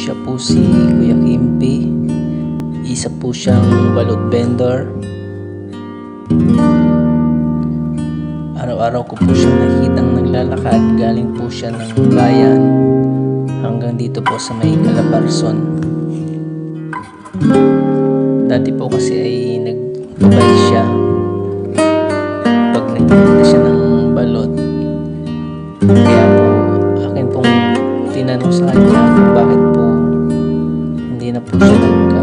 Siya po si Kuya Kimpi. Isa po siyang balot vendor. Araw-araw ko po siyang nakikitang naglalakad. Galing po siya ng bayan hanggang dito po sa may Calabarzon. Dati po kasi ay nagbabike siya pag nagtitinda siya ng balot. Kaya po akin pong tinanong sa kanya kung bakit po hindi na po siya nagbabike.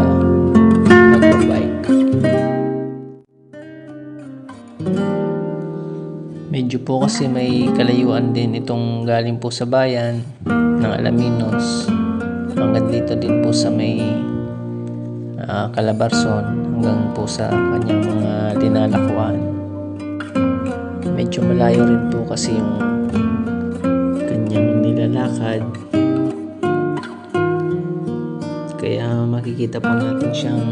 Medyo po kasi may kalayuan din itong galing po sa bayan ng Alaminos hanggang dito din po sa may Calabarzon hanggang po sa kanyang mga linalakuan. Medyo malayo rin po kasi yung kanyang nilalakad, kaya makikita po natin siyang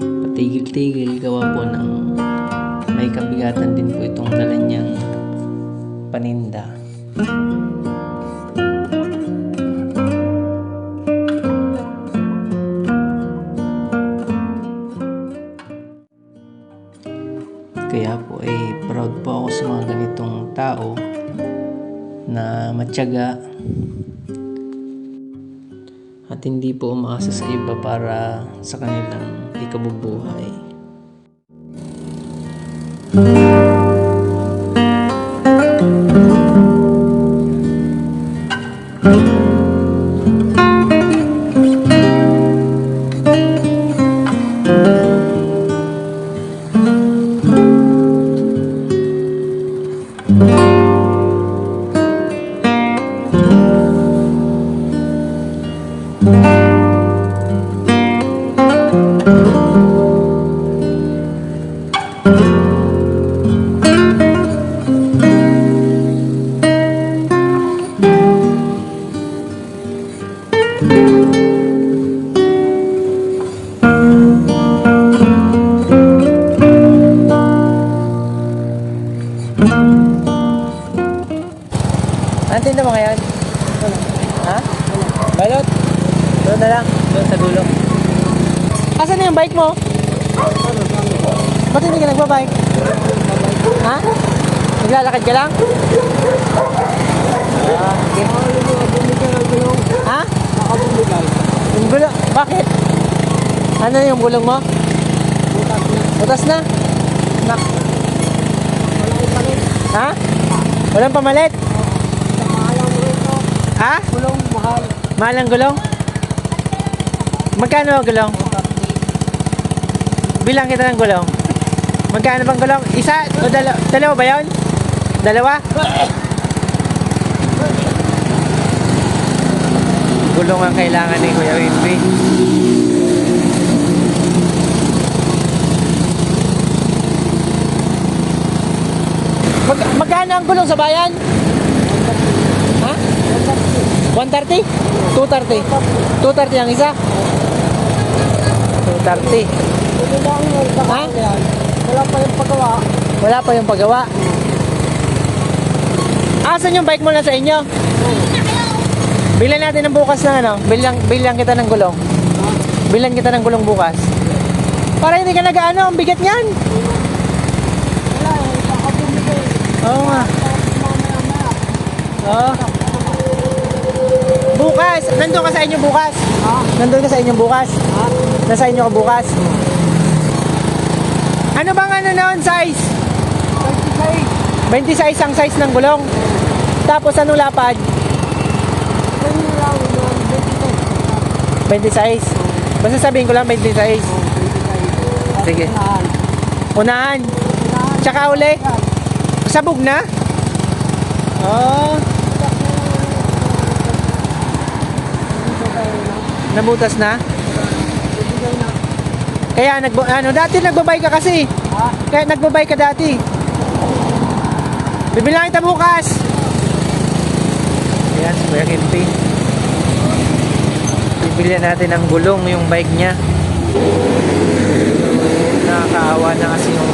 patigil-tigil gawa po ng may kabigatan din po itong dala niyang paninda. Kaya po ay proud po ako sa mga ganitong tao na matyaga at hindi po umaasa sa iba para sa kanilang ikabubuhay. Anong tinda mo ngayon? Ha? Balot? Doon na lang? Doon sa dulo. Asan na yung bike mo? Ba't hindi ka nagbabike? Ha? Naglalakad ka lang? Okay. Ha? Yung gulong? Bakit? Ano yung gulong mo? Butas na? Nak. Ha? Walang pamalit? Ha? Gulong mahal. Mahal ang gulong? Magkano ang gulong? Bilang kita ng gulong. Magkano bang gulong? Isa o dalawa ba yun? Dalawa? Gulong ang kailangan ni Kuya Kimpi. Magkano ang gulong sa bayan? Ha? 130? 230? 230 ang isa? 230. Ha? Wala pa yung paggawa. Wala pa yung paggawa. Asan yung bike mo na sa inyo? Bilan natin ng bukas ng ano? Bilang kita ng gulong. Bilan kita ng gulong bukas. Para hindi ka nag-ano, ang bigat niyan. Wala eh, baka bumigay. Oo nga. Oo. Bukas, nandun ka sa inyo bukas. Ha? Nandun ka sa inyo bukas. Ha? Nasa inyo ka bukas. Ano bang ano noon size? 26 ang size ng gulong. Tapos anong lapad? 26. Basta sabihin ko lang 26. Sige. Unahan. Tsaka uli. Sabog na? Oh. Nabutas na? Kaya dati nagbabay ka kasi. Kaya nagbabay ka dati. Bibilang kita bukas. Ayan, si Kuya Kimpi. Bibilihan natin ng gulong yung bike niya. Nakakaawa na kasi yung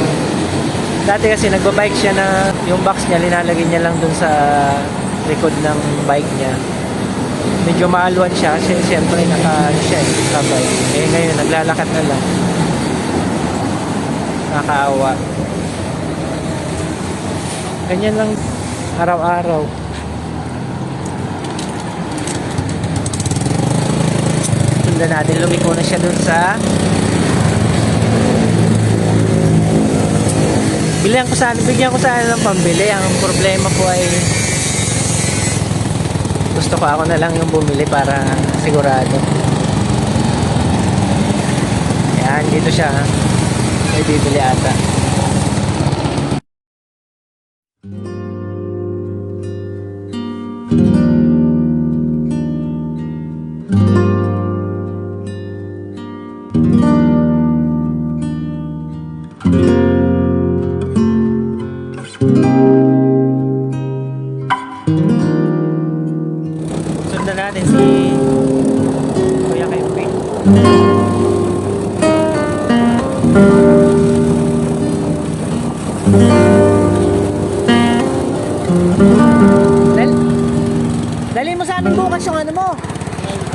dati kasi nagbabike siya na yung box niya linalagay niya lang dun sa likod ng bike niya. medyo maalwan siya kasi siyempre nakabay. Eh ngayon naglalakad na lang. Nakakaawa. Ganyan lang araw-araw. Sundan natin, lumiko na siya dun sa bigyan ko sana ng pambili. Ang problema po ay gusto ko ako na lang yung bumili para sigurado. Yan, dito siya. May bibili ata. Sundan natin si Kuya Kevin. Dali mo sa amin bukas yung ano mo,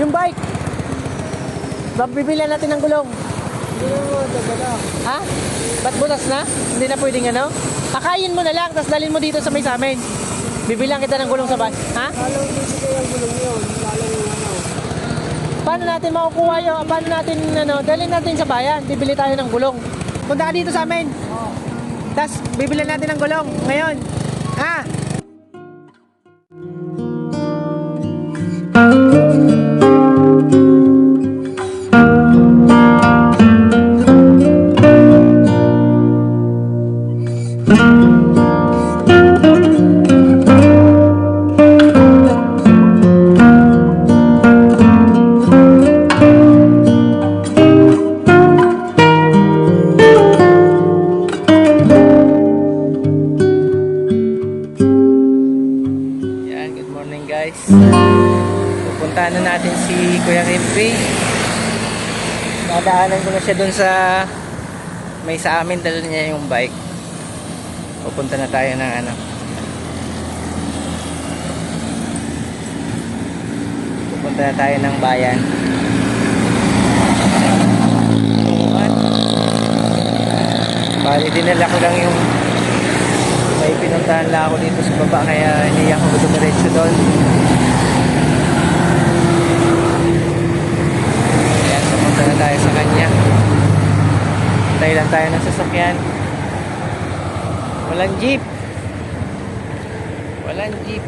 yung bike. Bibilan natin ng gulong. Hindi mo, dagala. Ha? Ba't butas na? Hindi na pwedeng ano? Kakayin mo na lang, tapos dalhin mo dito sa may sa amin. Bibilang kita ng gulong sa bike. Ha? Lalo hindi kayo ang gulong yun. Lalo yung ano. Paano natin makukuha yun? Paano natin, dalhin natin sa bayan. Bibili tayo ng gulong. Punta ka dito sa amin. Oo. Tapos, bibilan natin ng gulong. Ngayon. Ha? Yan, good morning guys. Pupuntahan na natin si Kuya Rimpy. Nadaanan ko na siya dun sa may sa amin, dala niya yung bike. Pupunta na tayo ng ano. Pupunta na tayo ng bayan. Bali, dinala ko lang yung may pinuntahan lang ako dito sa baba, kaya hindi ako dumiretso doon. Ayan, pupunta na tayo sa kanya. Tayo lang tayo ng sasakyan. Walang jeep. Walang jeep.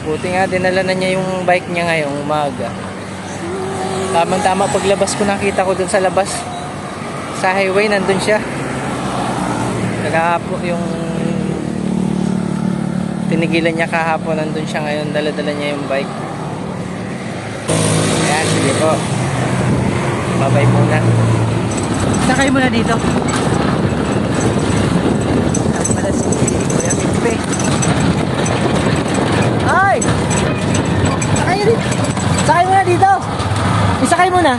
Buti nga, dinala na niya yung bike niya ngayong umaga. Tamang-tama paglabas ko, nakita ko dun sa labas. Sa highway, nandun siya. Naghahapo yung tinigilan niya kahapon, nandun siya ngayon. Dala-dala niya yung bike. Ayan, sige po. Bye-bye muna. Sakay muna dito. At pala si Kuya Pipe. Ay! Sakay na dito. Sakay muna dito. Isakay muna.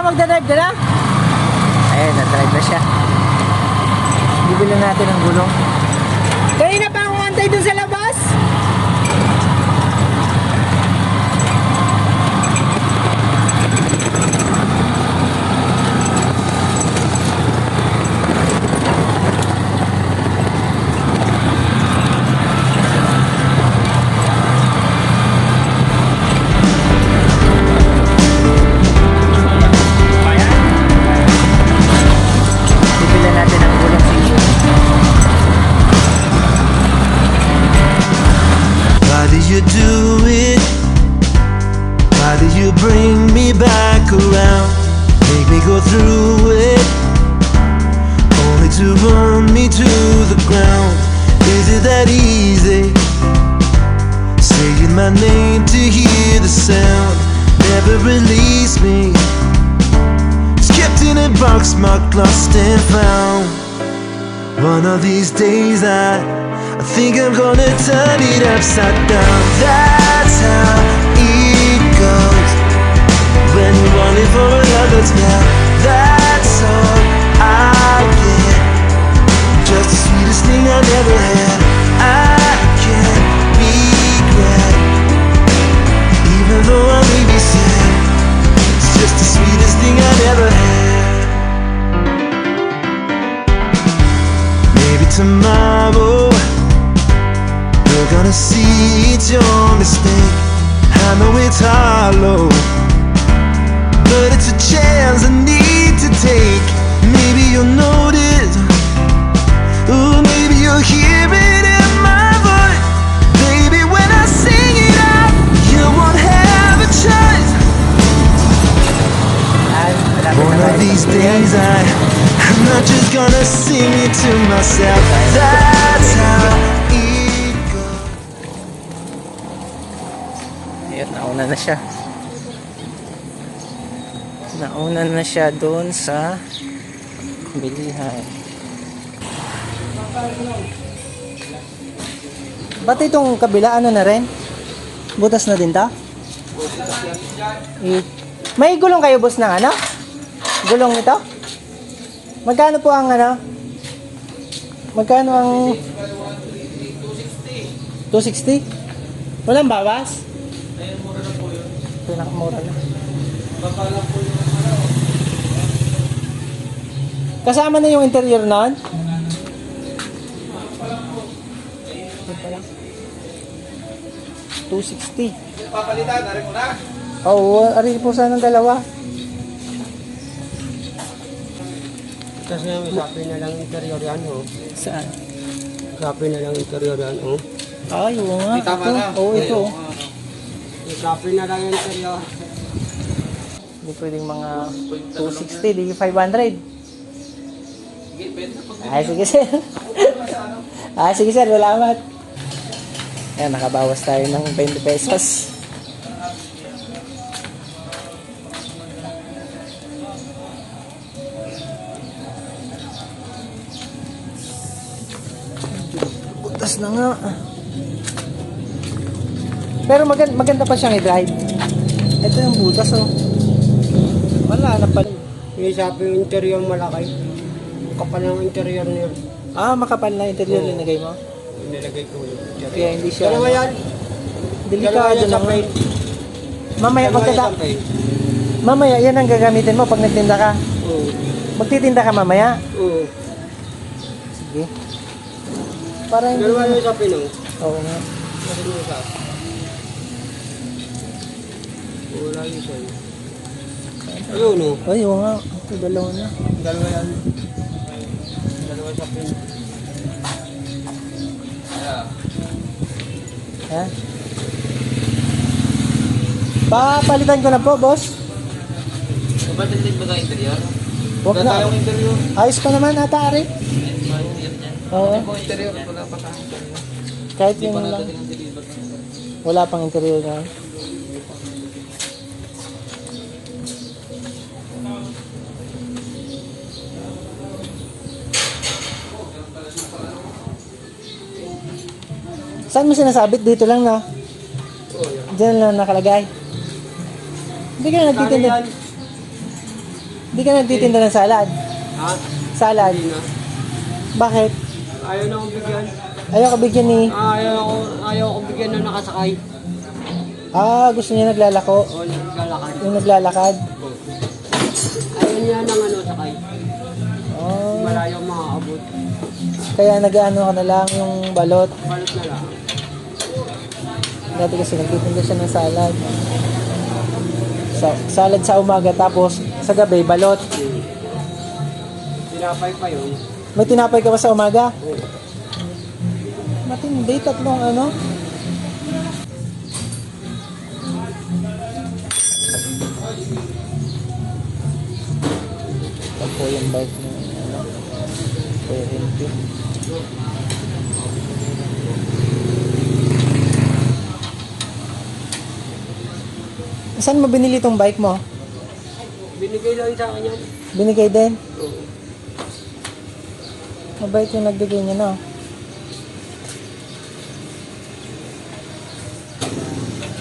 Magdadrive ka na? Ayun, nadrive na siya. Bibili natin ng gulong. Kanina pa akong antay dun sa labas. Bibili natin ng gulong sa iyo. Why did you do it? Why did you bring me back around? Make me go through it, only to run me to the ground. Is it that easy? Saying my name to hear the sound, never release me. It's kept in a box marked lost and found. One of these days I think I'm gonna turn it upside down. That's how it goes when you're running for another's now. That's I never had. Maybe tomorrow you're gonna see it's your mistake. I know it's hollow, but it's a chance I need to take. Maybe you'll notice, ooh, maybe you'll hear it in my voice. Baby, when I sing it out, you won't have a choice. One of these days I'm not just gonna sing it to myself. That's how it goes. Ayan, nauna na siya. Nauna na siya doon sa bilihan. Ba't itong kabila, ano na rin? Butas na din ta? May gulong kayo, boss, ng ano? Gulong ito? Magkano po ang ano? Magkano ang... 260? Walang bawas? Pinakamura na. Kasama na yung interior nun? Ito pa lang. 260. Papalitan, narin mo na. Oo, ari po sana ng dalawa. Kasi may sabi na lang interior yan, oh. Saan? Sabi na lang interior yan, oh. Ay, oo nga. Tama Ito. na. Oo, ito. May sabi na lang interior. Hindi pwedeng mga 260, di 500. Ay, sige sir. Ay, sige sir, salamat. Ayan, nakabawas tayo ng 20 pesos. Butas na nga. Pero maganda pa siyang i-drive. Ito yung butas, oh. Wala na pala. May sabi yung interior malaki. Kapal ng interior niya. Ah, makapal na interior linagay mo? Nilagay ko yun. Kaya hindi siya... Dalawa yan. Delikado Dalawa yan sa lang. paint. Mamaya, Dalawa yan sa paint. mamaya, yan ang gagamitin mo pag nagtinda ka. Oo. Magtitinda ka mamaya. Oo. Sige. Para hindi... Dalawa yan sa paint, oh. Oo nga. Meron yung isa. Wala yung isa. Ayun, oh. Ay, oo nga. Ito, dalawa na. Dalawa yan. Dalawa sa paint. Ha? Papalitan ko na po, boss. Kapatid ba ka interior? Huwag na. Tayong interior. Ayos pa naman ata, Ari. Oo. Interior, wala pa tayo. Kahit yun lang. Wala pang interior na. Saan mo sinasabit? Dito lang na. Diyan lang nakalagay. Hindi ka na nagtitinda. Hindi ka nagtitinda ng salad. Ha? Salad. Hindi na. Bakit? Ayaw na akong bigyan. Ayaw ka bigyan ni... Ayaw akong bigyan na nakasakay. Ah, gusto niya naglalako. O, naglalakad. Yung naglalakad. Ayaw niya ng ano, sakay. Oh, Malayo makakabot. kaya nag-ano ka na lang yung balot. Balot na lang. Dati kasi nagtitinda siya ng salad. Salad sa umaga tapos sa gabi balot. Tinapay pa yun. May tinapay ka ba sa umaga? Matindi, tatlong ano. Ito po yung bike ng ano, Kuya Rinty. Saan mo binili tong bike mo? Binigay lang sa akin yan. Binigay din? Oo. Mabait yung nagbigay niya, no?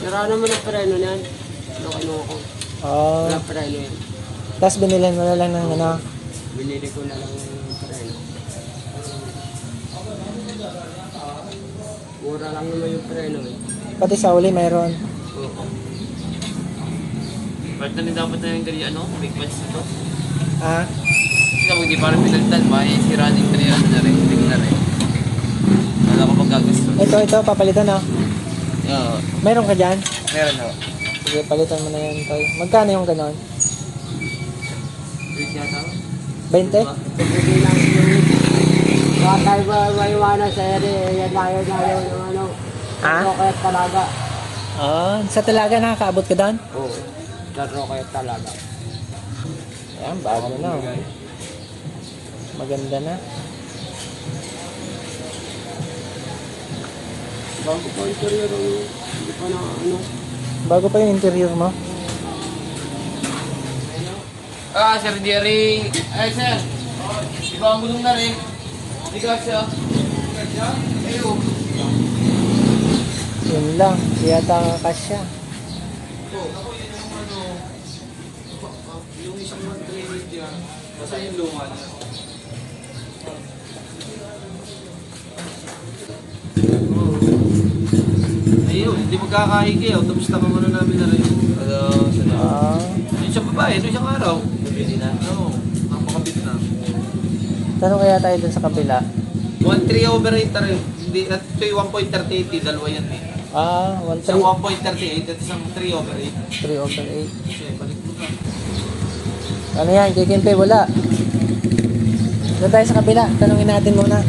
Nara naman ang preno niyan. Ano kinuha ko. Oh. Wala preno yan. Tapos binilhan mo na lang ng ano. Binili ko na lang yung preno. Mura lang naman yung preno eh. Pati sa uli mayroon. Oo. Part na rin dapat na yung ganyan, big match na to. Ah, Kasi kapag di parang pinagtan, may sira ng interior na rin, big na rin. Wala ko pagkagusto. ito, papalitan na. Oo, Meron ka dyan? meron ho. Sige, palitan mo na yan, Toy. Magkano yung ganon? Please yata ho. 20? Hindi lang yung baka tayo ba maiwanan sa ere, yan tayo yung ano, Ha? rocket talaga. Sa talaga nakakaabot ka doon? Oo, sa rocket talaga. Ayan, bago na. Maganda na. Bago pa interior, hindi pa na ano. Bago pa yung interior mo. Sir Jerry. Ay, sir. Di ba ang gulong na rin? Di ka siya. Ayun. Yun lang. Kaya kasya. Yung isang 138 yan. Basta yung luma niya. Ayun, hindi magkakaigi. Tapos tamang ano namin na rin. Yun siya babae, ito isang araw. Pwede na. Oo, napakabit na. Tanong kaya tayo dun sa kabila. 1.3/8 na rin. Hindi, at ito yung 1.38, dalawa yan eh. Isang 1.3 1.38 at isang 3/8. 3/8. Kasi, balik mo ka. Ano yan? Kay Kempe, wala. Doon tayo sa kabila. Tanungin natin muna.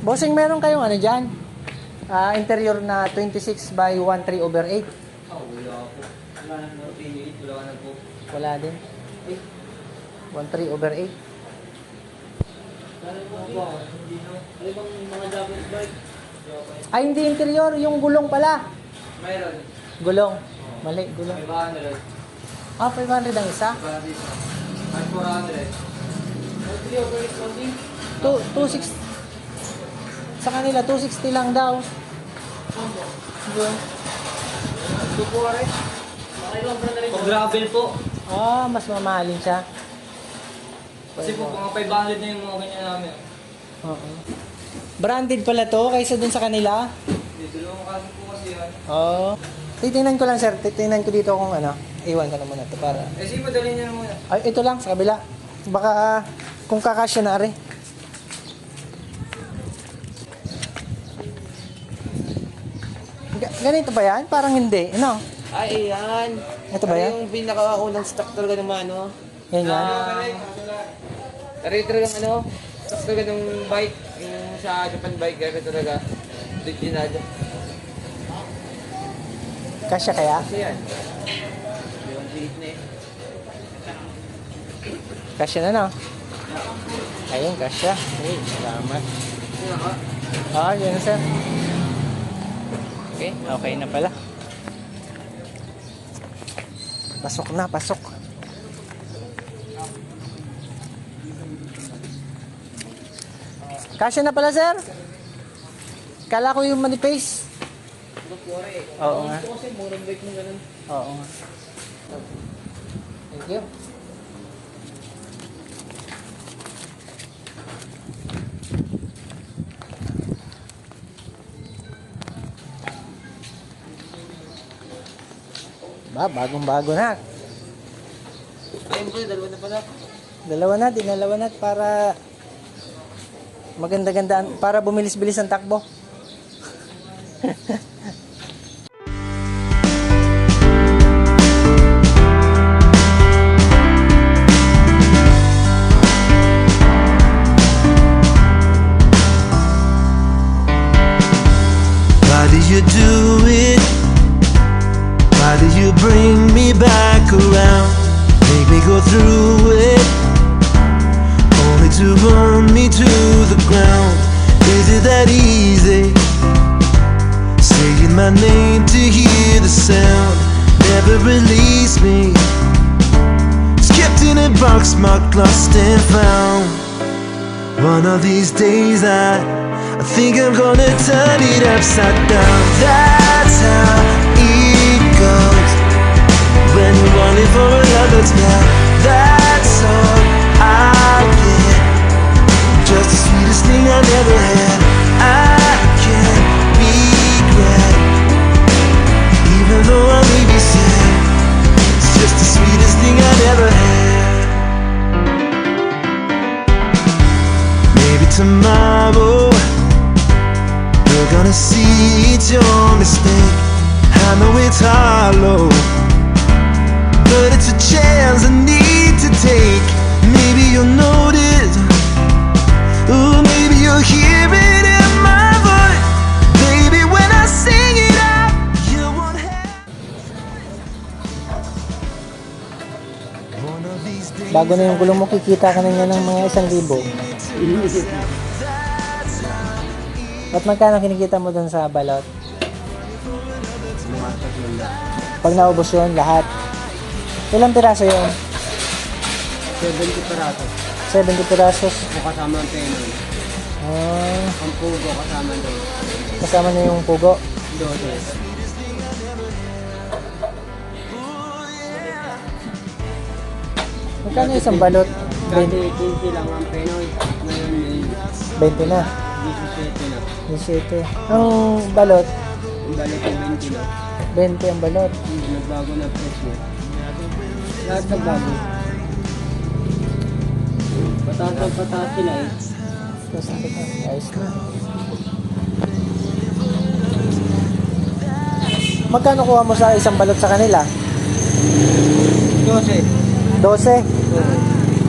Bossing, meron kayong ano dyan? Interior na 26 by 13/8. Wala ako. Wala na po. 38, wala na po. Wala din. 13/8. Ano bang mga Japanese bike? Ay, hindi interior. Yung gulong pala. Mayroon. Gulong. Mali, gulong. 500. 500 ang isa? 400. 260. Sa kanila, 260 lang daw. Yun. Pag gravel po. Mas mamahalin siya. Kasi po, mga 500 na yung mga ganyan namin. Oo. Branded pala to kaysa dun sa kanila. Dito lang kasi po kasi yan. Oo. Titingnan ko lang, sir. Titingnan ko dito kung ano. Iwan ko na muna to para... Eh, sige, madali niya na muna. Ay, ito lang, sa kabila. Baka kung kakasya na, are. Ganito ba yan? Parang hindi. Ano? Ay, yan. Ito ba yan? Yung pinakaunang stock talaga ng ano. Yan yan. Talagang stock talaga ng bike. Yung sa Japan bike, gano'n talaga. Original. Kasya kaya? Kasi yan. Yung liit na eh. Kasya na, no? Ayun, kasya. Uy, salamat. Yan ka. Yun na, sir. Okay, okay na pala. Pasok na, pasok. Kasya na pala, sir. Kala ko yung manipis. Oo nga. Ito kasi murang bike mo ganun. Oo nga. Thank you. Bagong-bago na. Ayun po, dalawa na pala. Dinalawa na para maganda-gandaan, para bumilis-bilis ang takbo. Why do you do it? Why do you bring me back around? Make me go through it, only to burn me to the ground. Is it that easy? Saying my name to hear the sound, never release me. It's kept in a box marked lost and found. One of these days I think I'm gonna turn it upside down. That's how it goes when you're running for another's man. That's all I get, just the sweetest thing I never had. I can't be it's hollow, but it's a chance I need to take. Maybe you'll notice, ooh, maybe you'll hear it in my voice. Baby, when I sing it out, you won't have one of these days. Bago na yung gulong mo, kikita ka na niya ng mga 1,000. At magkano kinikita mo dun sa balot? Pag naubos yun, lahat. Ilang piraso yun? 70 peraso. 70 pirasos. O kasama ang penoy. Ah, Ang pugo kasama doon. kasama na yung pugo. 12. Magkano isang balot? Dati 15 lang ang penoy. Ngayon may 20 na. 17 na. 17. Ang balot, Ang balik ay 20 na. 20 ang balot. Nagbago na presyo. Lahat nagbago. Pataas ang pataas sila eh. Tapos ang kita, ayos na. Magkano kuha mo sa isang balot sa kanila? 12. 12?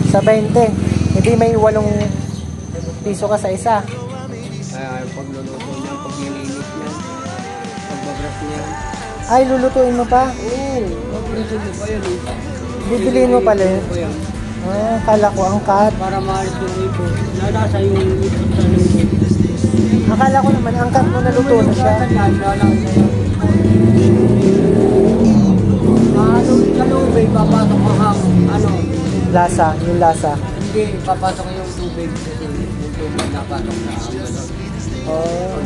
Sa 20. Hindi may 8 piso ka sa isa. Kaya pagluluto niya, paglilinis niya, pagbabras niya. Ay, lulutuin mo pa? Oo, pagluluto mo pa yun eh. Bibiliin mo pala yun. Ko yan. Ah, kala ko ang cut. Para maalis yung ipo. Nalasa yung ipo sa lupo. Akala ko naman, ang cut mo naluto na siya. Kalubig, papasok ang ano, Lasa, yung lasa. hindi, papasok yung tubig. Kasi yung tubig napasok sa ambalot. Oh.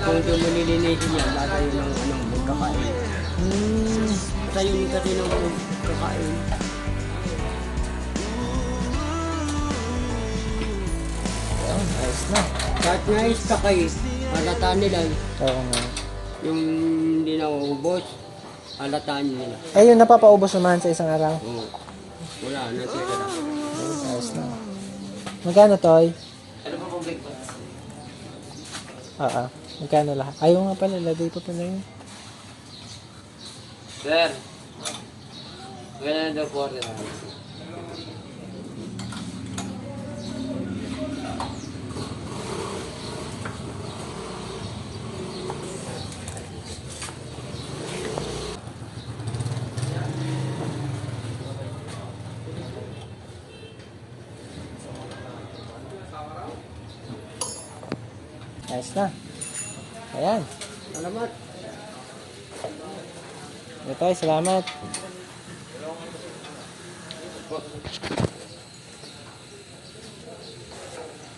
Kung yung manilinisin yan, lasa yun ng anong magkakain. Basta yun kasi ng magkakain. Ayos na. Kahit na-stock kayo, halata nila, Oo nga. yung hindi na uubos, halataan nila. Eh, yung napapaubos naman sa isang araw. Oo. Wala, natira na. Ayos na. Magkano, Toy? Ano pa public ba? Oo. Magkano lahat? Ayaw nga pala, lagay pa pala yun. Sir. Ganyan daw po rin. Ayos na. Ayan. Salamat. Ito, salamat.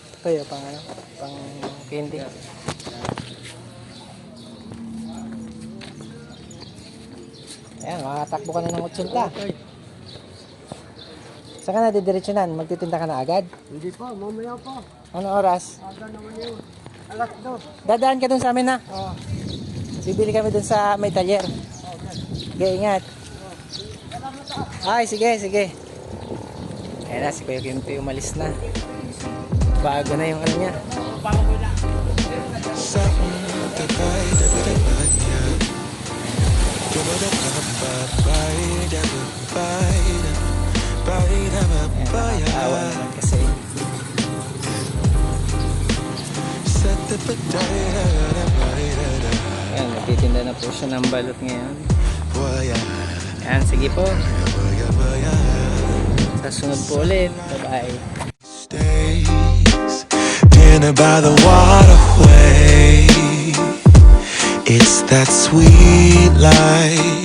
Ito kayo, pang ano? Pang candy. Ayan, makatakbo ka na ng 80. Saan ka na didiretsunan? Magtitinda ka na agad? Hindi pa, mamaya pa. Ano oras? Aga naman yun. Alas 2. Dadaan ka dun sa amin na. Oo. Bibili kami dun sa may talyer. Sige, ingat. Ay, sige, sige. Ayan na, si Kuya Kimpi umalis na. Bago na yung ano niya. Ayan, nakakaawa naman kasi. Ayan, nagtitinda na po siya ng balot ngayon. Ayan, sige po. Sa sunod po ulit. Bye-bye. Days, dinner by the waterway. It's that sweet life.